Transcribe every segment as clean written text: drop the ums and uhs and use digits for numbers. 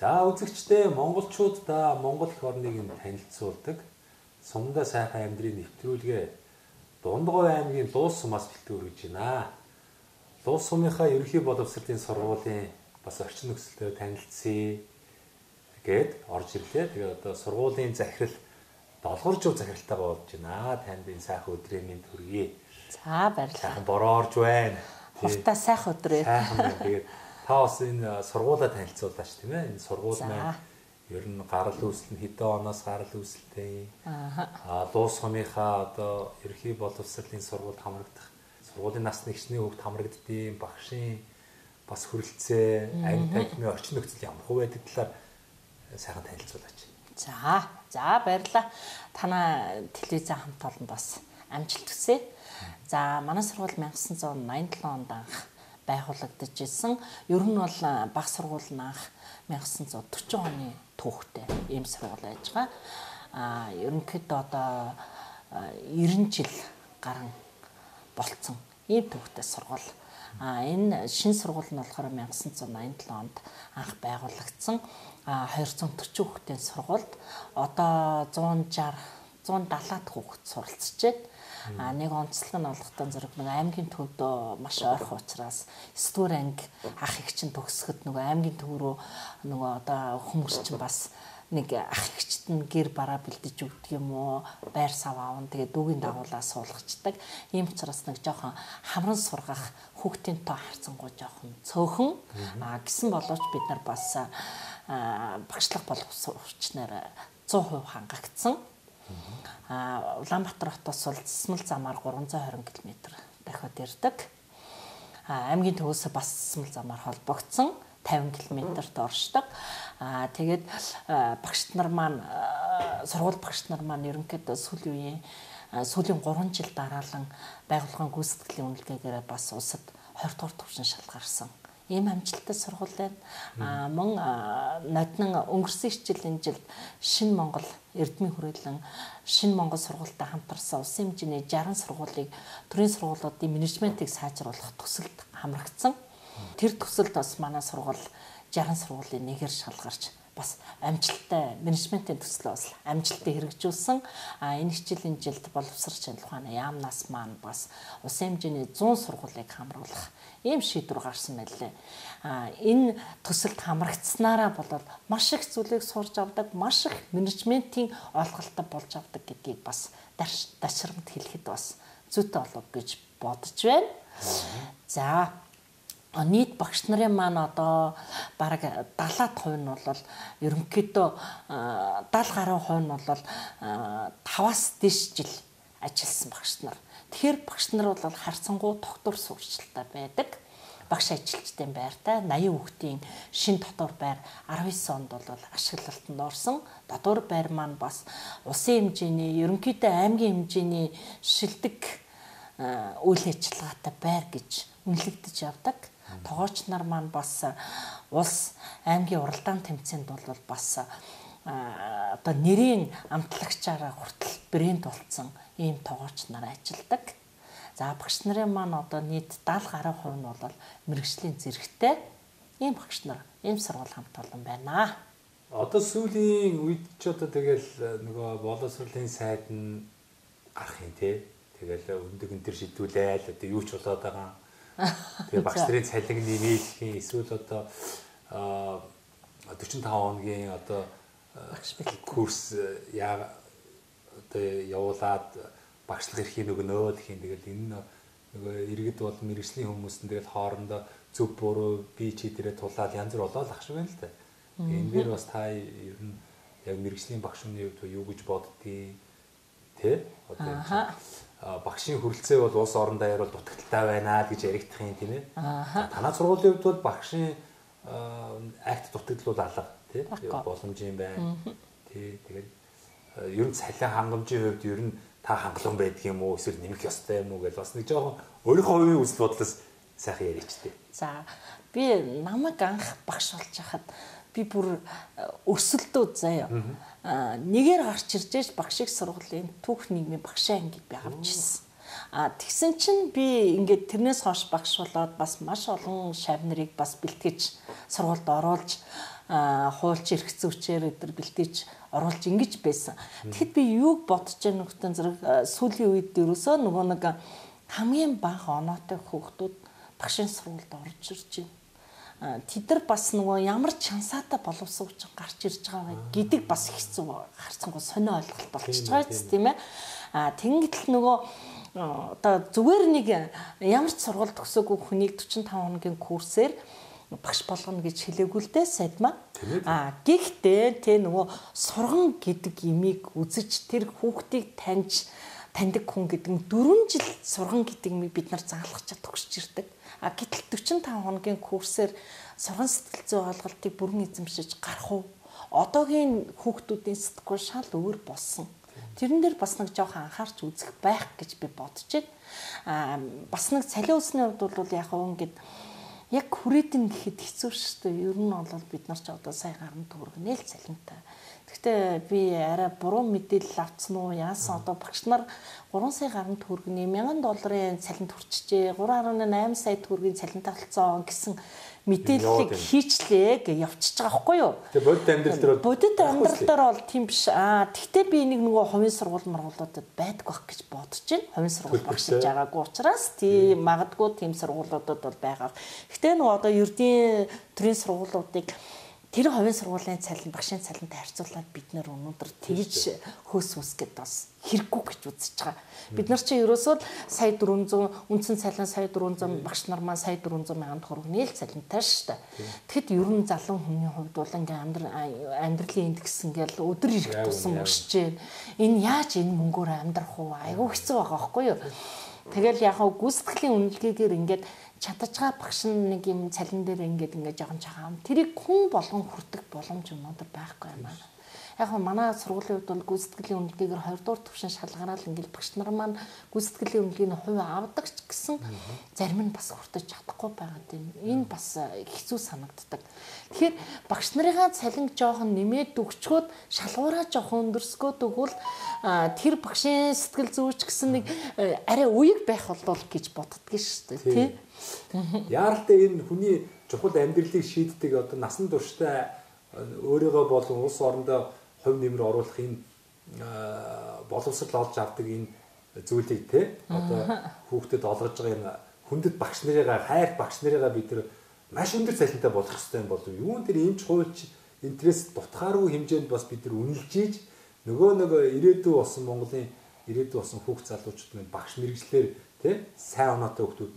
За үзэгчдээ монголчуудаа Монгол эх орныг танилцуулдаг сумдаа сайхан амьдрын нэвтрүүлгээ Дундгой аймгийн Дуус сумаас бэлтгэр хүргэж байна. Дуус сумынхаа ерөнхий боловсролын сургуулийн бас орчин нөхцөлөөр танилцъя гээд орж ирлээ. Тэгээ одоо сургуулийн захирал долгор жив захиралтай болж байна. Танд энэ сайхан өдрийн мэнд хүргэе. За баярлалаа. Сайхан бороорж байна. Хувтаа сайхан өдрөө. Сайхан байна. Тэгээд та бас энэ сургуулаа танилцуулаач тийм ээ. Энэ сургууль маань ер нь гарал үүсэл нь хэдэн оноос гарал үүсэлтэй. Дуус сумынхаа одоо ерөнхий боловсролын сургуульд хамрагдах сургуулийн насны гишний хүүхд хамрагддığım багшийн бас хүрэлцээ, анги танхимын орчин нөхцөл ямар хөө байдаг талаар сайхан танилцуулаач. За баярлалаа. Танай телевизэн хамт олонд бас амжилт хүсье. За манай сургууль 1987 онд анх байгуулагдаж ирсэн. Ер нь бол баг сургууль нь анх 1940 оны түүхтэй ийм сургууль байж байгаа. Ерөнхийдөө одоо 90 жил гарan болцсон ийм түүхтэй сургууль. Энэ шинэ сургууль нь болохоор 1987 онд анх байгуулагдсан. 240 хүүхдийн сургуульд одоо 170-170 хүүхэд суралцж байна. Нэг онцлог нь олгохтон зэрэг нэг аймгийн төвдөө маш ойрхон учраас 9-р анги ах их чинь төгсгöd нөгөө аймгийн төв рүү нөгөө одоо хүмүүс чинь бас нэг ах ихчт нь гэр бараа бэлдэж өгдөг юм уу, байр сав аавн тэгээ дүүгийн дагуулаа суулгачдаг. Ийм учраас нэг жоохон хамран сургах хүүхдийн тоо харцангуй жоохон цөөхөн гэсэн боловч бид нар бас багшлах боловсролчноор 100% хангагдсан. Улаанбаатар хотоос бол засмал замаар 320 км дахиад ирдэг. Аймгийн төвөөс бас засмал замаар холбогдсон 50 км-т оршдог. Тэгээд багш нар маань сургууль багш нар маань ерөнхийдөө сүүлийн 3 жил дараалан байгууллагын гүйцэтгэлийн үнэлгээгээр бас улсад 20 дугаар түвшин шалгарсан. Ийм амжилттай сургууль байна. Мөн ноднон өнгөрсөн жилийн жилд Шинэ Монгол Эрдмийн хүрээлэн Шинэ Монгол сургуультай хамтарсан улсын хэмжээний 60 сургуулийг төрийн сургуулиудын менежментийг сайжруулах төсөлд хамрагдсан. Тэр төсөлд бас манай сургууль 60 сургуулийн нэгээр шалгарч бас амжилттай менежментийн төслөө бас амжилттай хэрэгжүүлсэн. Энэ хичээлийн жилд боловсрол чанар ухааны яамнаас маань бас улсын хэмжээний 100 сургуулийг хамруулах ийм шийдвэр гарсан байлээ. Энэ төсөлд хамрагдсанаараа болоод маш их зүйлийг сурж авдаг, маш их менежментийн олголттой болж авдаг гэдгийг бас дашрамд хэлэхэд бас зүйтэй болов гэж бодож байна. За нийт багш нарын маань одоо бараг 70% нь бол ерөнхийдөө 70 гаруй хувь нь бол 5-аас дээш жил ажилласан багш нар. Тэгэхээр багш нар бол харьцангуй тогтвор сурчлалтай байдаг. Багш ажилчдын байртай 80 хүүхдийн шин дотор байр 19 онд бол ашиглалтанд орсон. Дотор байр маань бас улсын хэмжээний ерөнхийдөө аймгийн хэмжээний шилдэг үйл ажиллагаатай байр гэж үнэлэгдэж явдаг. Тогооч нар маань бас улс аймгийн уралдаан тэмцээнд бол бас одоо нэрийн амтлагчаараа хүртэл брэнд болцсон ийм тогооч нар ажилладаг. За багш нарын маань одоо нийт 70 гаруй хувь нь бол мэргэжлийн зэрэгтэй ийм багш нар ийм сургууль хамт олон байна. Одоо сүүлийн үед ч одоо тэгэл нөгөө боловсролын сайд нь гарах юм те. Тэгэл өндөг энэ төр шийдүүлээл одоо юу ч болоод байгаа. Тэгээ багш нарын цалин нэмэлхийн эсвэл одоо 45 хоногийн одоо багш курс яа одоо явуулаад багшлах эрхийг өгнөө гэх юм. Тэгэл энэ нөгөө иргэд бол мэргэжлийн хүмүүс нь тэгэл хоорондоо зөв буруу бие чи дээрээ тулаад янз бүр болоод ах шиг байна л да. Энэ дээр бас та ер нь яг мэргэжлийн багшны хувьд юу гэж боддгийг тэ одоо багшийн хүрэлцээ бол улс орон даяар бол дутагдaltaй байна гэж яригдах юм тийм ээ. Танай сургуулийн хувьд бол багшийн акт дутагдал бол алга тийм боломж юм байна. Тий тэгээд ер нь цалин хангамжийн хувьд ер нь та хангалуун байдаг юм уу эсвэл нэмэх ёстой юм уу гэж бас нэг жоохон өөрийнхөө хувийн үзэл бодлоос сайхан яриач тээ. За би намайг анх багш болж хахад би бүр өрсөлдөө заяа. Нэгээр гарч иржээж багшиг сургуулийн түүх нийгмийн багшаа ангид би авч ирсэн. Тэгсэн чинь би ингээд тэрнээс хойш багш болоод бас маш олон шавь нарыг бас бэлтгэж сургуульд оруулж хуулч эрх зүйчээр өдр бэлтэж оруулж ингэж байсан. Тэгэхэд би юуг бодож байгаа нөхөн зэрэг сүүлийн үед ерөөсөө нөгөө нэг хамгийн бага оноотой хүүхдүүд багшийн сургуульд орж ирж байна. Тэд нар бас нөгөө ямар чансаатай боловсруулж гарч ирж байгаа гэдэг бас хэцүү харцангуй сонио ойлголт болчихж байгаа биз тийм ээ. Тэгэнгүүт л нөгөө одоо зүгээр нэг ямар ч сургууль төгсөөгүй хүнийг 45 хоногийн курсээр багш болгоно гэж хэлээгүй л дээ сайдмаа. Гэхдээ тэ нөгөө сурган гэдэг имийг үзэж тэр хүүхдийг таньдаг хүн гэдэг нь 4 жил сурган гэдэг имийг бид нар заалгах чад төгсөж ирдэг. Гэтэл 45 хоногийн курсээр сурган сэтгэл зүйн ойлголтыг бүрэн эзэмшиж гарах уу? Одоогийн хүүхдүүдийн сэтгэл шал өөр болсон. Тэрэн дээр бас нэг жоохон анхаарч үзэх байх гэж би бодож байна. Бас нэг цалин усны хувьд бол яг ингээд яг хүрээдэн гэхэд хэцүү шүү дээ. Ер нь бол бид нар ч одоо сая гарна төгрөгнээ л цалинтай. Гэхдээ би арай буруу мэдээлэл авцсан уу? Яасан одоо багш нар 3 сая гарна төгрөгний $1000 цалинт хүрчжээ. 3.8 сая төгрөгийн цалинтай болцсон гэсэн мэдээллийг хийчлээ гэж явчихж байгаа байхгүй юу? Тэгээ бодит амьдрал дээр бол тийм биш. Тэгтээ би нэг нөгөө хувийн сургууль маргуулуудад байдаг байх гэж бодож байна. Хувийн сургууль багшиж байгаагүй учраас тийм магадгүй тийм сургуулиудад бол байгаа. Гэтэ нөгөө одоо ердийн төрийн сургуулиудыг тэр хувийн сургуулийн цалин багшийн цалинтай харьцуулаад бид нэр өнөөдөр тэгж хөөс гэд бас хэрэггүй гэж үзэж байгаа. Бид нар чи ерөөсөө сая 400 үндсэн цалин сая 400 багш нар маань сая 400 мянган төгрөг нэл цалинтай шүү дээ. Тэгэхэд ер нь залуу хүний хувьд бол ингээм амьдралын индекс ингээл өдөр ирэх тусан өсөж байна. Энэ яаж энэ мөнгөөр амьдрах уу? Айгүй хэцүү байгаа байхгүй юу? Тэгэл яг гүйцэтгэлийн үнэлгээгээр ингээд чадаж байгаа багш нэг юм цалин дээр ингээд жоохон чагаам. Тэрийг хүн болгон хүртэх боломж өнөөдөр байхгүй юм байна. Яг манай сургуулийн хувьд бол гүйцэтгэлийн үнэлгээгээр 2 дугаар түвшин шалгараад ингээд багш нар маань гүйцэтгэлийн үнэлгээний хувь авдаг ч гэсэн зарим нь бас хүртэж чадахгүй байгаа тийм. Энэ бас хэцүү санагддаг. Тэгэхээр багш нарыгаа цалин жоохон нэмээд өгчгөөд шалгуураа жоохон өндөрсгөөд өгвөл тэр багшийн сэтгэл зүйч гэсэн нэг арай үеиг байх болов гэж боддгийг шүү дээ тий. Яаралтай энэ хүний чухал амьдралыг шийддэг одоо насан туршдаа өөрийгөө болон улс орондоо хувь нэмэр оруулах энэ боловсрол олж авдаг энэ зүйлийг те одоо хүүхдэд олгож байгаа энэ хүндэт багш нарыгаа хайр багш нарыгаа бид нар маш өндөр цалинтай болгох хэрэгтэй юм болов юу тэр эмч хуульч интерес дутхааргүй хэмжээнд бас бид нар үнэлж ийж нөгөө ирээдүй болсон Монголын ирээдүй болсон хүүхд залуучууд багш мэрэгчлэр те сайн оноотой хүүхдүүд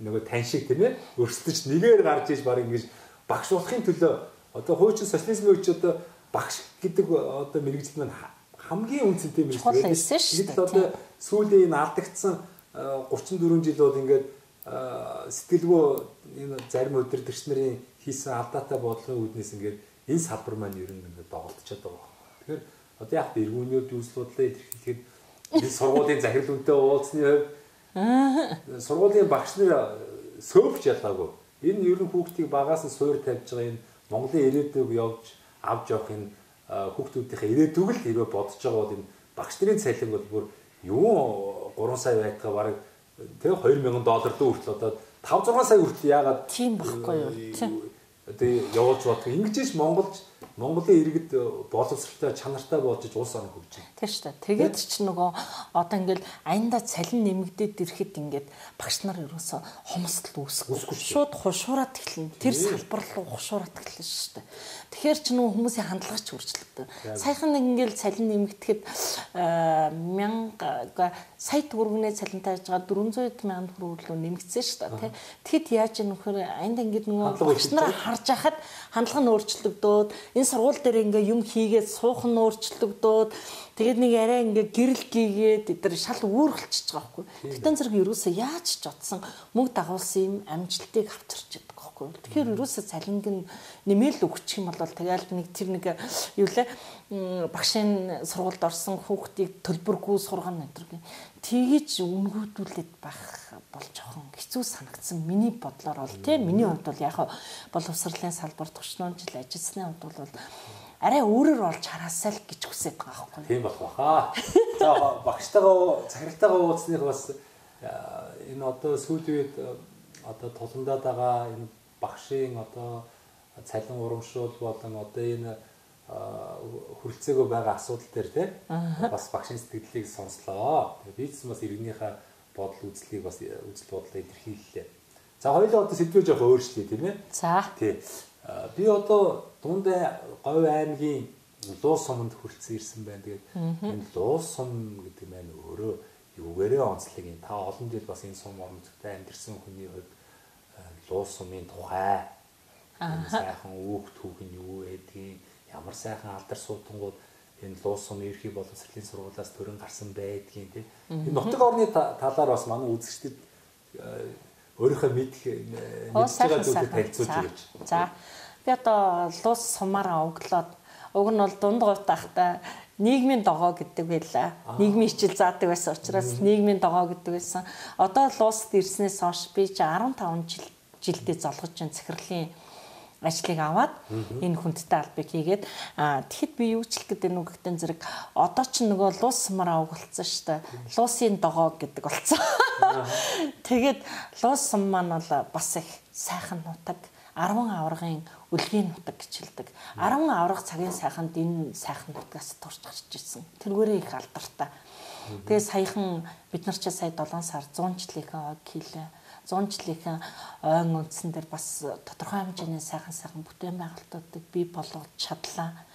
нөгөө тань шиг тийм ээ өрсөлдөж нэгээр гарч иж баг ингэж багш болохын төлөө одоо хуучин социализмын үеч одоо багш гэдэг одоо мэрэгжил маань хамгийн үнцэнтэй мэрэгжил байсан шүү дээ. Одоо сүүлийн энэ алдагдсан 34 жил бол ингээд сэтгэлгүй энэ зарим өдөртөгч нарын хийсэн алдаатай бодлогын үүднээс ингээд энэ салбар маань ер нь ингээд доголдчиход байгаа. Тэгэхээр одоо яг эргүүнүүд үйлслуудлаа илэрхийлэхэд энэ сургуулийн захирал үнэтэй уулзсны хувьд сургуулийн багш нар сөөвч ялгаагүй. Энэ ер нь хүүхдийг багаас нь суур тавьж байгаа энэ Монголын ирээдүйг явж авч явах энэ хүүхдүүдийнхээ ирээдүг л хэрвээ бодож байгаа бол энэ багш нарын цалин бол бүр юу 3 сая байтгаа бараг тэг $2000 дөө хүртэл одоо 5-6 сая хүртэл яагаад тийм байхгүй юу? Одоо явуулж бодох. Ингэж Монголын иргэд боловсралтай чанартай болж улс орн хөгжиж байна. Тийм шүү дээ. Тэгээд ч нөгөө одоо ингээл аяндаа цалин нэмэгдээд ирэхэд ингээд багш нар ерөөсө хомсдол үүсэхгүй. Шууд хушуураад эхэлнэ. Тэр салбар руу хушуураад эхэлнэ шүү дээ. Тэгэхээр ч нөгөө хүмүүсийн хандлага ч өөрчлөгдөв. Саяхан нэг ингээл цалин нэмэгдэхэд 1000 сая төгрөгний цалинтай байж байгаа 400 мянган төгрөг рүү нэмэгдсэн шүү дээ. Тэгэхэд яаж юм нөхөр аяндаа ингээд нөгөө багш нар харж хахад хандлага нь өөрчлөгдөөд энэ сургууль дээр ингээ юм хийгээд суух нь өөрчлөгдөөд тэгээд нэг арай ингээ гэрэл гийгээд эдгээр шал үүргэлчихэж байгаа байхгүй. Тэгтэн зэрэг юусоо яаж ч утсан мөнгө дагуулсан юм амжилтыг авчирч байдаг байхгүй. Тэгэхээр юусоо цалинг нь нэмэл өгчих юм бол тэгэл нэг тэр нэг юу лээ багшийн сургуульд орсон хүүхдийг төлбөргүй сургана гэдэг. Тэгэж үнгүүдүүлээд байх бол жоохон хэцүү санагдсан миний бодлоор бол тийм миний хувьд бол яг боловсролын салбар 40 жил ажилласны хувьд бол арай өөрөөр олж хараасаа л гэж хүсэж байгаа байхгүй. Тийм болох баха. За багштайгаа захиралтайгаа уулзсных бас энэ одоо сүүлийн үед одоо тулгамдаад байгаа энэ багшийн одоо цалин урамшуул болон одоо энэ хүрэлцээгөө байгаа асуудал дээр тий бас багшийн сэтгэлдлийг сонслоо. Тэгээд би ч бас иргэнийхээ бодол үзлийг бас үзэл бодлоо илэрхийллээ. За хоёулаа одоо сэдвээ жоох өөрчлөе тийм ээ. За. Тий. Би одоо Дунд Говь аймгийн Луус суманд хүрэлцэн ирсэн байна. Тэгээд энэ Луус сум гэдэг маань өөрөө юугээрээ онцлог юм. Та олон жил бас энэ сум орноттой амьдэрсэн хүний хувьд Луус сумын тухай сайхан үүх түүх нь юу байдгийг, ямар сайхан алдар суудангууд энэ Луус сумын ерхий боловсролын сургуулиас төрөн гарсан байдгийг тийм. Энэ нутаг орны талаар бас манай үзэгчдэд өөрийнхөө мэдж байгаа зүйлийг танилцуулж өгөөч. За. Би одоо Луус сумаараа өглөөд уг нь бол Дунд Говьт байхдаа нийгмийн догоо гэдэг байлаа. Нийгмийн хичээл заадаг байсан учраас нийгмийн догоо гэдэг байсан. Одоо Луусд ирснээс хойш би 15 жилдээ золгож чинь захирлын ажлыг аваад энэ хүндтэй албыг хийгээд тэгэхэд би юу ч хэлэх гэдэг нэг ихтэн зэрэг одоо ч нөгөө Луус сумаараа угалцсан шүү дээ. Луусын догоо гэдэг болсон. Тэгээд Луус сум маань бол бас их сайхан нутаг. 10 аваргын үлгийн нутаг гэж хэлдэг. 10 аварга цагийн сайханд энэ сайхан нутгаас турч гарч ирсэн. Тэргээрээ их алдартай. Тэгээ саяхан бид нар ч сая 7 сар 100 жилийнхээ хийлээ. 100 жилийнхэн ойн үндсэн дээр бас тодорхой хэмжээний сайхан бүтээн байгуулалтуудыг бий болгож чадлаа.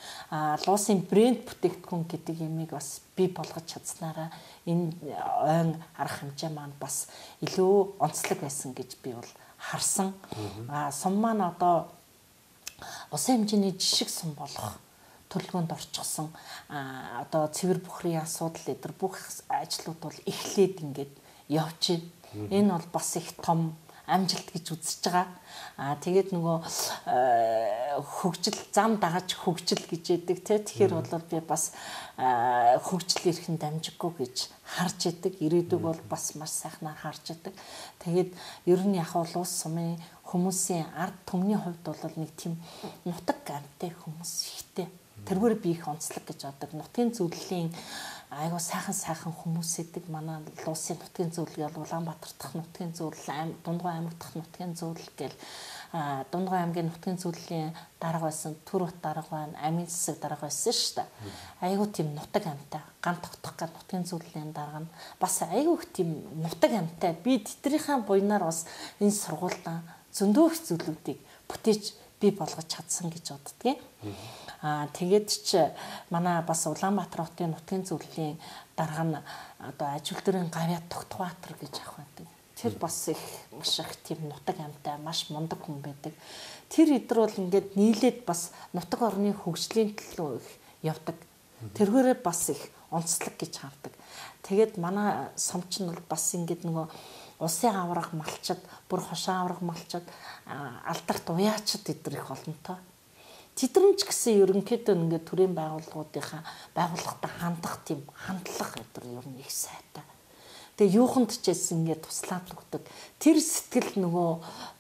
Луусын брэнд бүтээгдэхүүн гэдэг юмыг бас бий болгож чадсанараа энэ ойн арга хэмжээ маань бас илүү онцлог байсан гэж би бол харсан. Сум маань одоо усан хэмжээний жишг сум болох төлөвлөгөөнд орчихсон. Одоо цэвэр бүхрийн асуудал эдэр бүх ажлууд бол эхлээд ингээд явж байна. Энэ бол бас их том амжилт гэж үзэж байгаа. Тэгээд нөгөө хөгжил зам дагаж хөгжил гэж яддаг тий. Тэгэхээр бол би бас хөгжил ирэхэн дамжиггүй гэж харж яддаг. Ирээдүг бол бас маш сайхнаар харж яддаг. Тэгээд ер нь яг Луус сумын хүмүүсийн ард түмний хувьд бол нэг тийм нутаг амттай хүмүүс ихтэй. Тэргээр би их онцлог гэж боддог. Нутгийн зөвлөлийн айгуу сайхан хүмүүс идэг. Манай Луусын нутгийн зөвлөл бол Улаанбаатар дахь нутгийн зөвлөл, Дундгой аймаг дахь нутгийн зөвлөл гэл Дундгой аймгийн нутгийн зөвлөлийн дарга байсан, Түрбат дарга байна, Амийн засаг дарга байсан шүү дээ. Айгуу тийм нутаг амтай. Ган тогтох гад нутгийн зөвлөлийн дарга нь бас айгуу их тийм нутаг амтай. Би тэднийхэн буйнаар бас энэ сургуультай зөндөө их зүйлүүдийг бүтээж бий болгож чадсан гэж боддгийг. Тэгээд ч манай бас Улаанбаатар хотын нутгийн зөвлөлийн дарга нь одоо ажил дөрийн Гавьяа Тогтбаатар гэж ах байдаг. Тэр бас их маш их тийм нутаг амтай, маш мундаг хүн байдаг. Тэр идэр бол ингээд нийлээд бас нутаг орны хөгжлийн төлөө их явдаг. Тэргээрээ бас их онцлог гэж хардаг. Тэгээд манай сумч нь бол бас ингээд нөгөө усын авраг малчид, бүр хошин авраг малчид, алдарт уяачид эдэр их олонтой. Тэдэрэн ч гэсэн ерөнхийдөө ингээд төрийн байгууллагуудынхаа байгууллагатай хандах тийм хандлага эдэр ер нь их сайтай. Тэгээ юуханд ч гэсэн ингээд туслаад өгдөг. Тэр сэтгэл нөгөө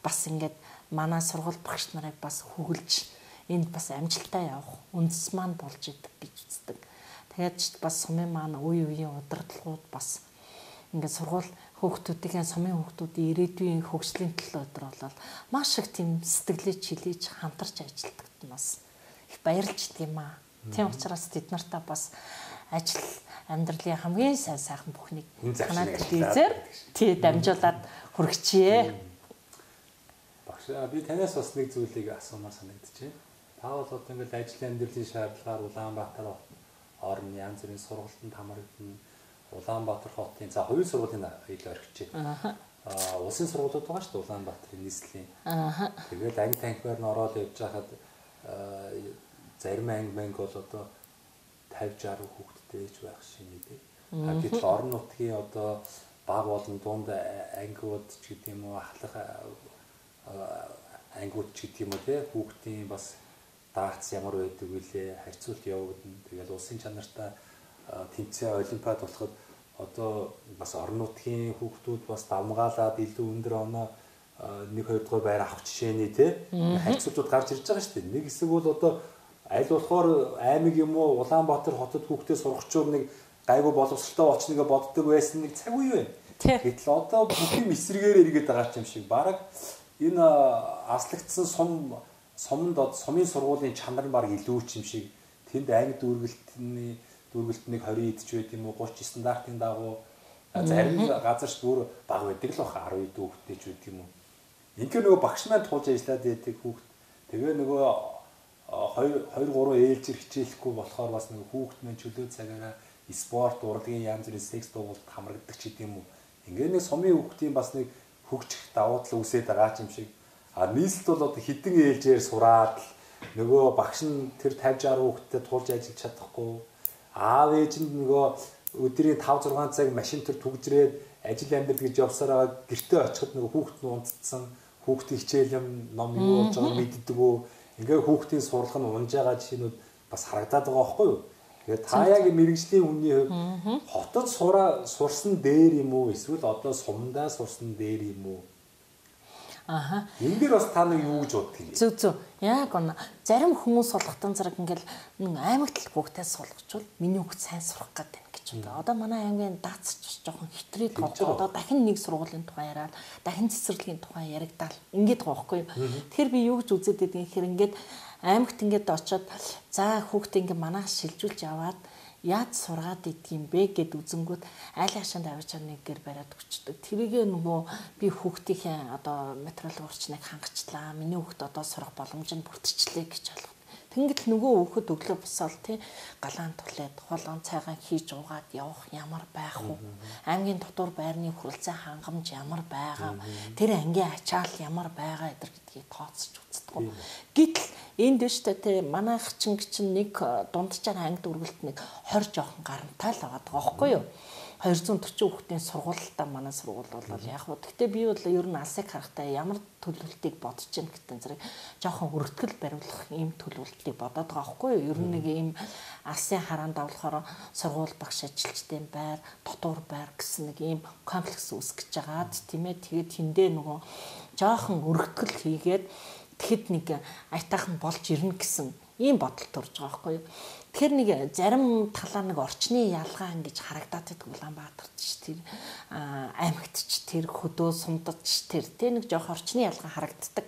бас ингээд манай сургууль багш нарыг бас хөглж энд бас амжилтаа явах үндэс маань болж идэг гэж үздэг. Тэгээд ч бас сумын маань үе үеийн удирдлагууд бас ингээд сургууль хүүхдүүдийн сумын хүүхдүүдийн ирээдүйн хөгжлийн төлөө өдр болол маш их тийм сэтгэлээ чилээж хамтарч ажилладаг нас их баярлж тийм аа. Тийм учраас тэд нартаа бас ажил амьдралын хамгийн сайхан бүхнийг танаад телевизээр тий дамжуулаад хүргэчихье. Багш би танаас бас нэг зүйлийг асуумаар санагдчихэв. Та бол одоо ингээд ажлын амьдралын шаардлагаар Улаанбаатар орны янз бүрийн сургалтанд хамрагдана. Улаанбаатар хотын за хувийн сургуулийн ил орхичээ. Улсын сургуулиуд байгаа шүү дээ Улаанбаатарын нийслэлийн. Тэгээд анги танхимаар нь ороод явж байхад зарим анги бол одоо 50-60 хүүхэдтэй ч байх шинэ дээ. Гэтэл орон нутгийн одоо баг болон дунд ангиуд ч гэдэг юм уу ахлах ангиуд ч гэдэг юм уу те хүүхдийн бас даагц ямар байдаг вүлээ харьцуулт явагдана. Тэгэл улсын чанартай тэмцээн олимпиад болоход одоо бас орон нутгийн хүүхдүүд бас давмгаалаад илүү өндөр оноо 1-2 дугаар байр авах жишээний те харьцуултууд гарч ирж байгаа шүү дээ. Нэг хэсэг бол одоо аль болохоор аймаг юм уу Улаанбаатар хотод хүүхдээ сургахчуур нэг гайгүй боловсралтай болчихныг боддог байсан нэг цаг үе байна. Гэтэл одоо бүх юм эсрэгээр эргээд байгаа юм шиг. Бараг энэ аслагдсан суманд сумын сургуулийн чанар нь баг илүү ч юм шиг тэнд анги дүүргэлтнийг 20 идэж байт юм уу 30 стандартын дагуу зарим газарч бүр баг байдаг л баха 10 дүүхтэй ч байт юм уу. Ингээ нөгөө багш маань туулж ажиллаад байдаг хүүхд. Тэгээ нөгөө 2-3 ээлжир хичээлэхгүй болохоор бас нөгөө хүүхд маань чөлөө цагаараа спорт, урлагийн янз бүрийн секс дуулалт хамрагддаг ч гэдэм юм уу. Ингээ нэг сумын хүүхдийн бас нэг хөгжих давуу тал үсээд байгаа ч юм шиг. Нийслэлд бол одоо хідэн ээлжээр сураад нөгөө багш нь тэр 50-60 хүүхдтэй туулж ажиллаж чадахгүй. Аав ээж нь нөгөө өдрийн 5-6 цаг машин төр түгжрээд ажил амьдрал гэж явсараа гэртээ очиход нөгөө хүүхд нь унтцсан, хүүхдийн хичээл юм ном юу болж байгааг мэддэггүй. Ингээ хүүхдийн сурлах нь унж байгаа жишээнүүд бас харагдаад байгаа байхгүй юу? Тэгээд та яг мэрэгжлийн хүний хувьд хотод сурсан дээр юм уу эсвэл одоо сумдаа сурсан дээр юм уу? Энэ дээр бас та нэг юу гэж боддог юм? Зөв. Яг гоо зарим хүмүүс суулгахтан зэрэг ингээл аймагт хүүхдээ суулгачвал миний хүүхд сайн сурах гэдэг гэж байна. Одоо манай аймгийн даацч жоохон хитрээд голдоо. Одоо дахин нэг сургуулийн тухай яриад, дахин цэцэрлэгийн тухай яригдаал. Ингээд байгаа байхгүй юу? Тэгэхээр би юу гэж үзээд байдгийг хэрэг ингээд аймагт ингээд очиод за хүүхдээ ингээд манаас шилжүүлж аваад яаж сургаад идэх юм бэ гэд үзэнгүүт айл хашаанд авч чанаггээр бариад өгчдөг. Тэрийгээ нөгөө би хүүхдийнхээ одоо материал урчныг хангачлаа. Миний хүүхд одоо сурах боломж нь бүрдчихлээ гэж болгоно. Тэнгэл нөгөө хүүхэд өглөө босоод тий галаан тулаад холон цайгаан хийж уугаад явах ямар байх вэ? Аймгийн дотор байрны хүрэлцээ хангамж ямар байгаа? Тэр ангийн ачаал ямар байгаа гэдэр гэдгийг тооцож үздэг. Гэтэл энд дэжтэй тий манайх чинь нэг дунджаар анги дүргэлт нэг 20 жоохон гарантай л байгаа байхгүй юу? 240 хүүхдийн сургуультай манай сургууль бол яг хөө. Гэхдээ би бол ер нь алсыг харахтаа ямар төлөвлөлтийг бодож байна гэдэг зэрэг жоохон өртгөл бариулах ийм төлөвлөлтийг бодоод байгаа байхгүй юу? Ер нь нэг ийм алсын хараанд болохоор сургууль багш ажилчдын байр, дотор байр гэсэн нэг ийм комплекс үүсгэж байгаад тийм ээ. Тэгээд тэндээ нөгөө жоохон өртгөл хийгээд тэгэхэд нэг айтайхан болж ирнэ гэсэн ийм бодол төрж байгаа байхгүй юу? Тэгэхээр нэг зарим талаар нэг орчны ялгаа ингэж харагдаад байдаг Улаанбаатарт ч тэр аймагт ч тэр хөдөө сумдад ч тэр нэг жоох орчны ялгаа харагддаг.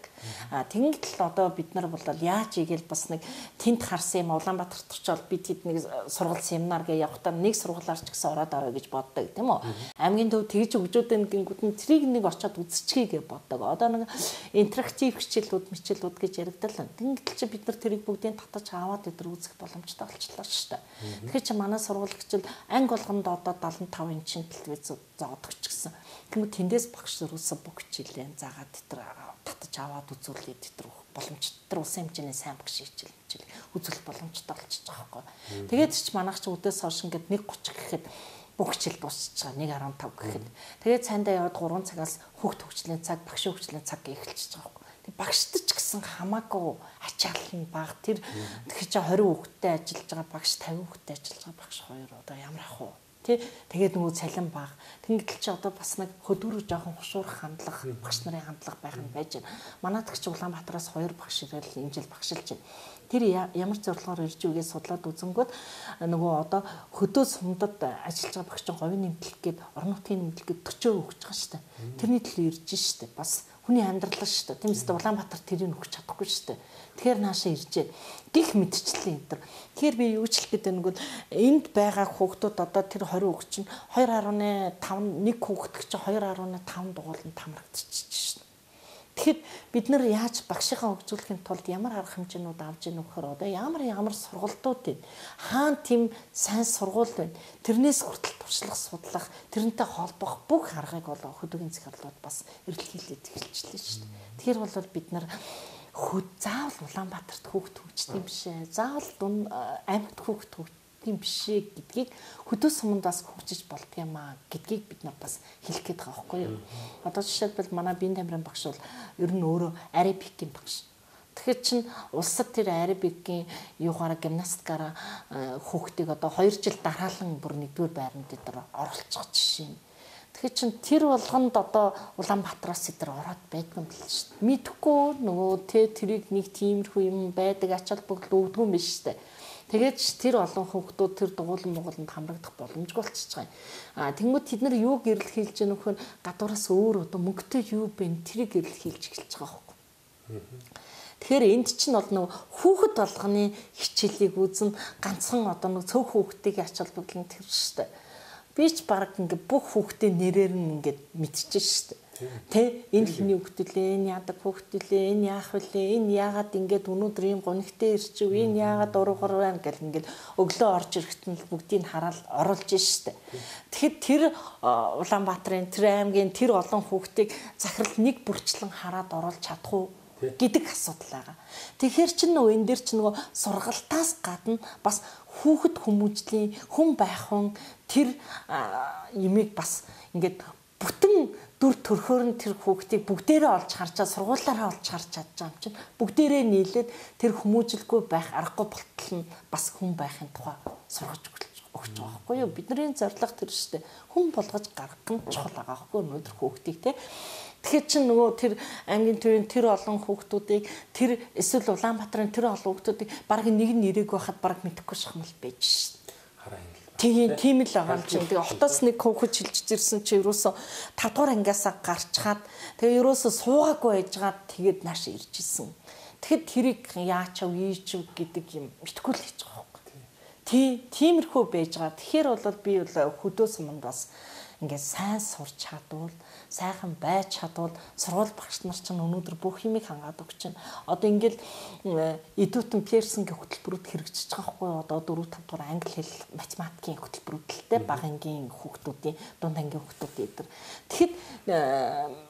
Тэгэнгүүт л одоо бид нар бол яаж игээл бас нэг тэнд харсан юм Улаанбаатарт очивол бид хэд нэг сургууль семинар гээ явахдаа нэг сургуулаар ч гэсэн ороод авъя гэж боддог тийм үү. Аймгийн төв тэгж өгжөөд гингүүд нь тэрийг нэг очиод үзчихье гэж боддог. Одоо нэг интерактив хичээлүүд гэж яригдал. Тэгэнгүүт чи бид нар тэрийг бүгдийг татаж аваад өдр үзэх боломжтой болчихлоо шүү дээ. Тэгэхээр чи манай сургууль хичээл анги болгонд одоо 75 инчин телевиз зоодох ч гэсэн. Тэгмээ тэндээс багш зөрүүлсэн бүх хичээлээ заагаад тэр татаж аваад үзүүлээд тэр боломж тэр улсын хэмжээний сайн багш хичээл үзүүлэх боломжтой болчихж байгаа байхгүй. Тэгээд ч манайх ч өдөөс хойш ингээд 1:30 гэхэд бүх хичээл дуусчихж байгаа 1:15 гэхэд. Тэгээд цаандаа яваад 3 цагаас хүүхд хөгжлийн цаг, багш хөгжлийн цаг эхэлчихэж байгаа байхгүй. Тэг багшд ч гэсэн хамаагүй ачаал нь бага. Тэр тэгэхээр чи 20 хүүхэдтэй ажиллаж байгаа багш 50 хүүхэдтэй ажиллаж байгаа багш хоёр одоо ямар ах вэ? Тэ тэгээд нөгөө цалин бага. Тэнгэтл чи одоо бас нэг хөдөлгөөр жоохон хушуурах хандлага багш нарын хандлага байх нь байж байна. Манайд ч Улаанбаатараас 2 багш ирэл энэ жил багшилж байна. Тэр ямар зорилгоор ирж үгээ судлаад үзэнгүүт нөгөө одоо хөдөө сумдад ажиллаж байгаа багш чинь говийн нэмэлт гээд орон нутгийн нэмэлт гээд 40% өгч байгаа шүү дээ. Тэрний төлөө ирж шүү дээ. Бас хүний амьдрал шүү дээ. Тийм үстэй Улаанбаатар тэрийг өгч чадахгүй шүү дээ. Тэгэхээр наашаа иржээ. Гих мэдчлээ энэ төр. Тэгэхээр би юу ч хэлэхэд байнгут энд байгаа хүүхдүүд одоо тэр 20 хүүхд чинь 2.5 нэг хүүхд чинь 2.5 дугууланд хамрагдчихж шүү дээ. Тэгэхээр бид нар яаж багшийнхаа хөгжүүлэхийн тулд ямар арга хэмжээнүүд авч ийн вөхөр одоо ямар сургалтууд вэ? Хаана тийм сайн сургууль вэ? Тэрнээс хүртэл туршлах, судлах, тэрнтэй холбох бүх аргыг бол хөдөөгийн захирлууд бас эрэлхийлээд эхэлчихлээ шүү дээ. Тэгэхээр бол бид нар заавал Улаанбаатарт хүүхд хөгждөг юм бишээ. Заавал аймагт хүүхд хөгждөг юм бишээ гэдгийг хөдөө суманд бас хөгжиж болдго юм аа гэдгийг бид нар бас хэлэх гээд байгаа байхгүй юу. Одоо жишээлбэл манай биеийн тамирын багш бол ер нь өөрөө арабикийн багш. Тэгэхээр чин улсад тэр арабикийн юугаараа гимнастикаараа хүүхдийг одоо 2 жил дараалан бүр 1-р байранд дээр оруулчих жишээ нь. Тэгэхээр чин тэр болгонд одоо Улаанбаатараас эдэр ороод байдгүй юм л шүү дээ. Мэдхгүй нөгөө тэрийг нэг тиймэрхүү юм байдаг ачаал бүгд өвдгөө юм биш шүү дээ. Тэгээд тэр олон хүүхдүүд тэр дугуулан мууланд хамрагдах боломжгүй болчихж байгаа юм. Тэнгүүд тэд нар юу гэрэл хийлж яах нөхөр гадуураас өөр одоо мөнгөтэй юу бэ тэрийг гэрэл хийлж эхэлж байгаа байхгүй. Тэгэхээр энд чинь бол нэг хүүхэд болгоны хичээлийг үзэн ганцхан одоо нэг цөөх хүүхдийг ач холбогдол нь тэр шүү дээ. Би ч баг ингээд бүх хүүхдийн нэрээр нь ингээд мэдчихэж шүү дээ. Тэ энэ хиний хүүхдэлээ, энэ яадаг хүүхдэлээ, энэ яах вүлээ, энэ яагаад ингээд өнөөдөр ийм гонигтэй ирчихв, энэ яагаад уруугар байна гэл ингээд өглөө орж ирэхэд нь бүгдийг хараад оруулж штэ. Тэгэхэд тэр Улаанбаатарын тэр аймгийн тэр олон хүүхдийг захирал нэг бүрчлэн хараад оруулж чадах уу гэдэг асуудал байгаа. Тэгэхээр чинь нөгөө энэ дээр чинь нөгөө сургалтаас гадна бас хүүхэд хүмүүжлийн хүн байх хүн тэр юмыг бас ингээд бүтэн дүр төрхөөр нь тэр хүүхдийг бүгдээрээ олж харчаа сургуулаараа олж харж чадж байгаа юм чинь бүгдээрээ нийлээд тэр хүмүүжилгүй байх аргагүй болтол нь бас хүн байхын тухай сургаж өгч байгаа байхгүй юу? Бидний зорилго тэр шүү дээ. Хүн болгож гаргах нь чухал байгаа байхгүй өнөөдөр хүүхдийг те. Тэгэхээр чинь нөгөө тэр аймгийн төвийн тэр олон хүүхдүүдийг тэр эсвэл Улаанбаатарын тэр олон хүүхдүүдийг баг нэг нь ирээг байхад баг мэдэхгүй шахмал байж шүү дээ. Тийм л байгаа юм чинь. Тэгээ хотоос нэг хүүхэд шилжиж ирсэн чи ерөөсө 5 дугаар ангиасаа гарчхаад тэгээ ерөөсө суугаагүй байжгаад тэгээд нааш ирж исэн. Тэгэхэд тэрийг яачав ийчв гэдэг юм мэдхгүй л хийж байгаа байхгүй. Тиймэрхүү байж байгаа. Тэгэхээр бол би бол хөдөө суманд бас ингээд сайн сурч чадвал сайхан байж чадвал сургууль багш нар ч өнөөдөр бүх юмыг хангаад өгч чинь. Одоо ингээл Эдүтэн Пьерсенгийн хөтөлбөрүүд хэрэгжиж байгаа хгүй одоо 4 5 дугаар англи хэл математикийн хөтөлбөрүүдтэй бага ангийн хүүхдүүдийн дунд ангийн хүүхдүүдийн эдэр. Тэгэхэд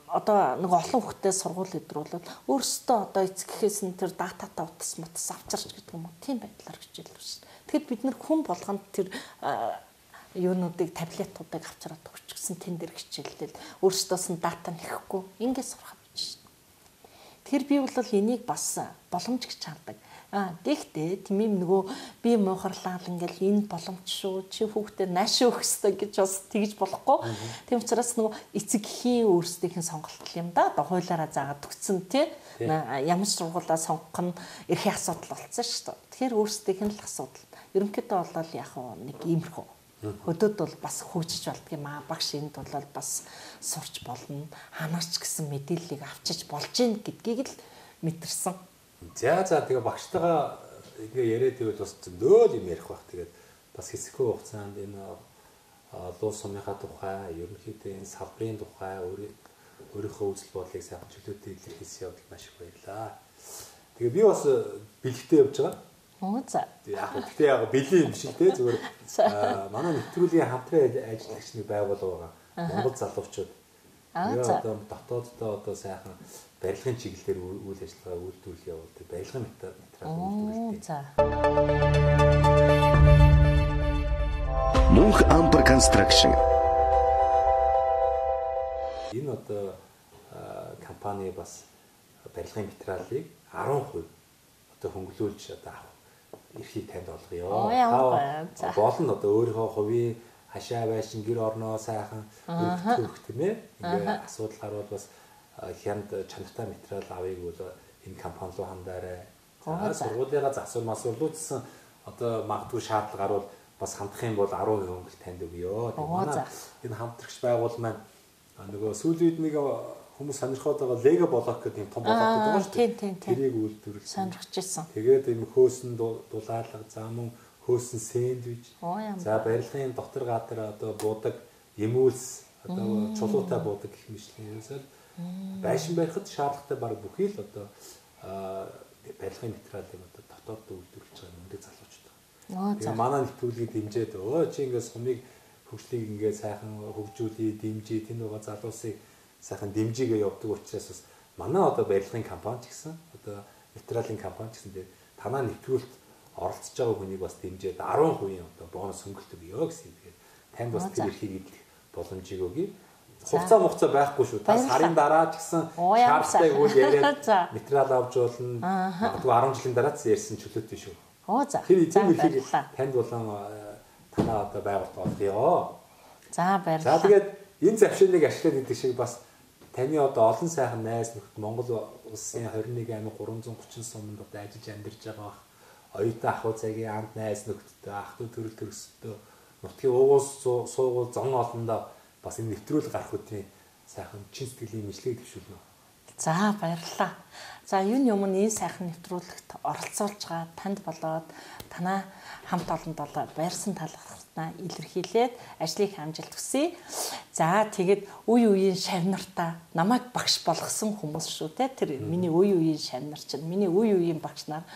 одоо нэг олон хүүхдэд сургууль эдэр бол өөрсдөө одоо эцэгхээс нь тэр дататай утас мутас авчирч гэдэг юм уу тийм байдлаар хичээлвэр шин. Тэгэхэд бид нар хүн болгонд тэр юунуудыг таблетуудыг авчираад өгчихсэн тэн дээр хичээлдэл өөрсдөөс нь дата нэхэхгүй ингээд сурах гэж байна. Тэр би бол энийг бас боломж гэж хардаг. Гэхдээ тийм юм нөгөө би муухарлал ингээл энэ боломж шүү чи хүүхдээ нааш өгөх ёстой гэж бас тэгж болохгүй. Тийм учраас нөгөө эцэгхийн өөрсдийнх нь сонголт юм да. Одоо хуулиараа заагаад өгсөн тий. Ямар ч сургуулаа сонгох нь эрхийн асуудал болсон шүү дээ. Тэгэхээр өөрсдийнх нь л асуудал. Ерөнхийдөө бол яг нэг иймэрхүү хөдөөд бол бас хөгжиж болдго юм аа. Багш энд бол бас сурч болно. Ханаач гэсэн мэдээллийг авчиж болж гин гэдгийг л мэдэрсэн. За тэгээ багштайгаа ингээ яриад ивэл бас зөөл юм ярих байх. Тэгээд бас хэсэггүй хугацаанд энэ луу сумынхаа тухай, ерөнхийдөө энэ салбарын тухай өөрийнхөө үзэл бодлыг сайхан чөлөөтэй илэрхийлсэн явдал маш их баярлаа. Тэгээ би бас бэлэгтэй явж байгаа. За. Гэхдээ яг бэлэн юм шиг те зүгээр манай нэвтрүүлгийн хамтран ажиллагч нэг байгуул байгаа. Монгол залуучууд. Тэгээд одоо дотооддоо одоо сайхан барилгын чиглэлээр үйл ажиллагаа үйлдвэрлэх явуулдаг. Барилгын материал үйлдвэрлэдэг. За. Мөнх Ампер Construction. Энэ одоо компани бас барилгын материалыг 10% одоо хөнгөлүүлж одоо авах эрхийг танд олгоё. Болно одоо өөрийнхөө хувийн хашаа байшин гэр орноо сайхан өргөх тийм ээ. Ингээ асуудал гарвал бас хянд чанартай материал авъя гэвэл энэ компани руу хандаарай. Сургуулийнхаа засвар масварлуудсан одоо магадгүй шаардлага гарвал бас хандах юм бол 10% хөнгөлөлт танд өгье. Манай энэ хамтрагч байгуул маань нөгөө сүүлийн үед нэг хүмүүс сонирхоод байгаа Лего блок гэдэг юм том блок гэдэг байна шүү дээ. Тэрийг үйлдвэрлэж сонирхож ирсэн. Тэгээд энэ хөөсөн дулаалга, за мөн хөөсөн сэндвич. За барилгын дотор гадар одоо буудаг эмүүлс, одоо чулуутай буудаг гэх мэтлэн ерөөсөө байшин барихад шаардлагатай баг бүхий л одоо барилгын материалыг одоо дотоод үйлдвэрлэж байгаа өндөр залуучууд байна. Тэгээд манай нэвтрүүлгийг дэмжиж чи ингээд сумыг хөгжлийг ингээд сайхан хөгжүүлээ, дэмжиж тэнд байгаа залуусыг сайхан дэмжигээ явдаг учраас бас манай одоо барилгын компани ч гэсэн одоо материалын компани ч гэсэн танаа нэвтрүүлэлт оролцож байгаа хүнийг бас дэмжиж 10% одоо бонус хөнгөлт өгье гэсэн юм. Тэгээд танд бас тэр эрхийг эдлэх боломжийг өгье. Хугацаа байхгүй шүү. Та сарын дараа ч гэсэн шаардлагатай үйл яриад материал авч болно. Магадгүй 10 жилийн дараа ч ярьсан чөлөөтэй шүү. Тэр эзэн эрхийг танд болон танаа одоо байгуулалт олгоё. За баярлалаа. За тэгээд энэ завшааныг ашиглаад идэх шиг бас таны одоо олон сайхан найз нөхд Монгол улсын 21 аймаг 330 суманд одоо ажиллаж амьдарч байгаа оюутан ахуй цагийн анд найз нөхдөд ах トゥ төрөл төрөстөө нутгийн уугуус суугуул зон олондоо бас энэ нэвтрүүлэг гарах үеийн сайхан чин сэтгэлийн мэдлэгийг төвшүүлнэ. За баярлалаа. За юуны өмнө энэ сайхан нэвтрүүлэгт оролцуулж байгаа танд болоод танаа хамт олонд бол баярсан талархснаа илэрхийлээд ажлыг амжилт хүсье. За тэгээд үе үеийн шавнартаа намайг багш болгосон хүмүүс шүү те. Тэр миний үе үеийн шавнар чинь миний үе үеийн багш нар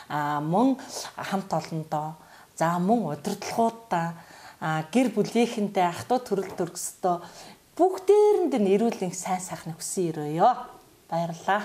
мөн хамт олондоо за мөн удирдлагуудаа гэр бүлийнхэнтэй ах トゥ төрөл төрөстөө бүгдээрэнд нь эрүүл нэг сайн сайхныг хүсэн өрөөё. Баярлалаа.